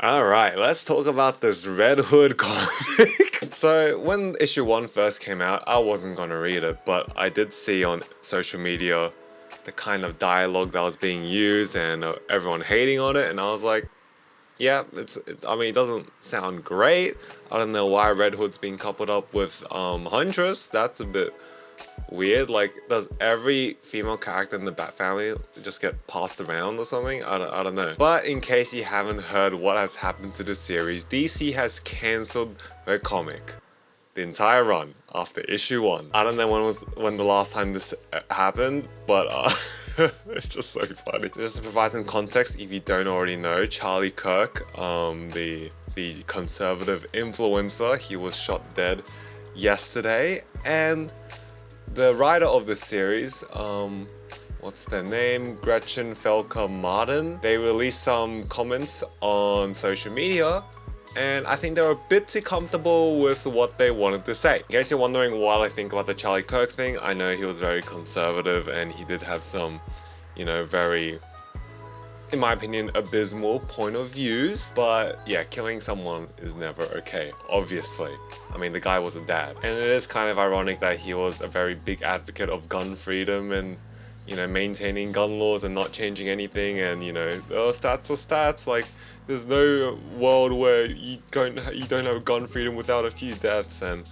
Alright, let's talk about this Red Hood comic. So, when issue 1 first came out, I wasn't gonna read it, but I did see on social media the kind of dialogue that was being used and everyone hating on it, and I was like, yeah, I mean, it doesn't sound great. I don't know why Red Hood's being coupled up with Huntress. That's a bit weird. Like, does every female character in the Bat family just get passed around or something? I don't know. But in case you haven't heard what has happened to the series, DC has cancelled the comic. The entire run after issue 1. I don't know when the last time this happened, but it's just so funny. Just to provide some context, if you don't already know, Charlie Kirk, the conservative influencer, he was shot dead yesterday, and the writer of the series, what's their name? Gretchen Felker Martin. They released some comments on social media, and I think they were a bit too comfortable with what they wanted to say. In case you're wondering what I think about the Charlie Kirk thing, I know he was very conservative and he did have some, very, in my opinion, abysmal point of views. But yeah, killing someone is never okay, obviously. I mean, the guy was a dad. And it is kind of ironic that he was a very big advocate of gun freedom and, maintaining gun laws and not changing anything, and, stats are stats. Like, there's no world where you don't have gun freedom without a few deaths. And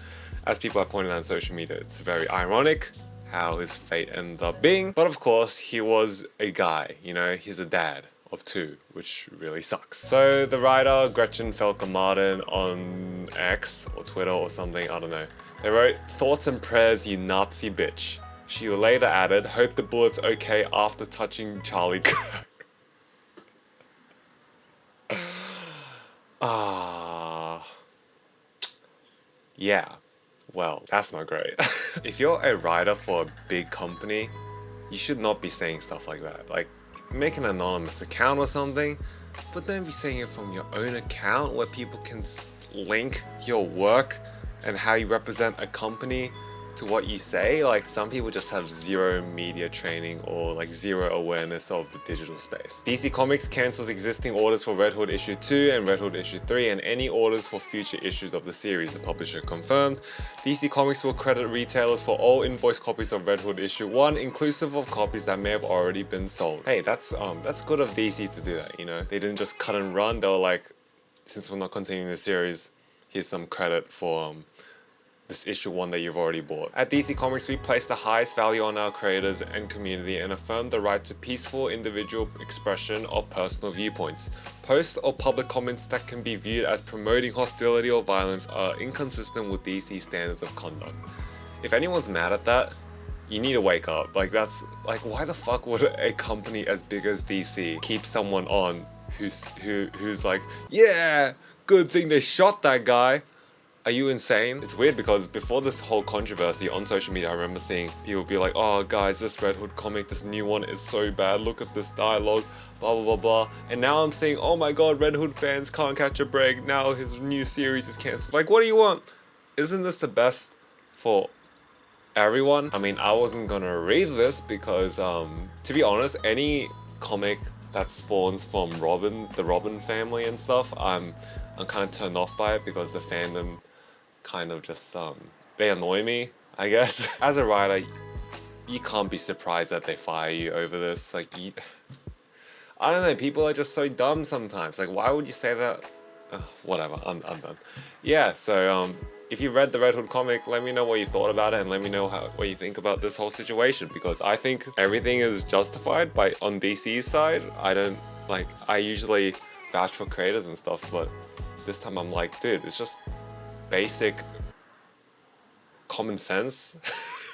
as people have pointed out on social media, it's very ironic how his fate ended up being. But of course, he was a guy, he's a dad of 2, which really sucks. So the writer, Gretchen Felker Martin, on X or Twitter or something, I don't know, they wrote, "Thoughts and prayers, you Nazi bitch." She later added, "Hope the bullet's okay after touching Charlie Kirk." Yeah, well, that's not great. If you're a writer for a big company, you should not be saying stuff like that. Like, make an anonymous account or something, but don't be saying it from your own account where people can link your work and how you represent a company to what you say. Like, some people just have zero media training or like zero awareness of the digital space. DC Comics cancels existing orders for Red Hood issue 2 and Red Hood issue 3 and any orders for future issues of the series, the publisher confirmed. DC Comics will credit retailers for all invoice copies of Red Hood issue 1, inclusive of copies that may have already been sold. Hey, that's good of DC to do that, They didn't just cut and run. They were like, since we're not continuing the series, here's some credit for this issue 1 that you've already bought. At DC Comics, we place the highest value on our creators and community and affirm the right to peaceful individual expression of personal viewpoints. Posts or public comments that can be viewed as promoting hostility or violence are inconsistent with DC standards of conduct. If anyone's mad at that, you need to wake up. Like, that's like, why the fuck would a company as big as DC keep someone on who's like, yeah, good thing they shot that guy? Are you insane? It's weird because before this whole controversy on social media, I remember seeing people be like, "Oh guys, this Red Hood comic, this new one, is so bad, look at this dialogue, blah blah blah blah." And now I'm saying, "Oh my god, Red Hood fans can't catch a break, now his new series is cancelled." Like, what do you want? Isn't this the best for everyone? I mean, I wasn't gonna read this because, to be honest, any comic that spawns from the Robin family and stuff, I'm kind of turned off by it because the fandom kind of just, they annoy me, I guess. As a writer, you can't be surprised that they fire you over this. Like, I don't know, people are just so dumb sometimes. Like, why would you say that? Whatever, I'm done. Yeah, so, if you read the Red Hood comic, let me know what you thought about it and let me know what you think about this whole situation, because I think everything is justified on DC's side. I usually vouch for creators and stuff, but this time I'm like, dude, it's just basic common sense.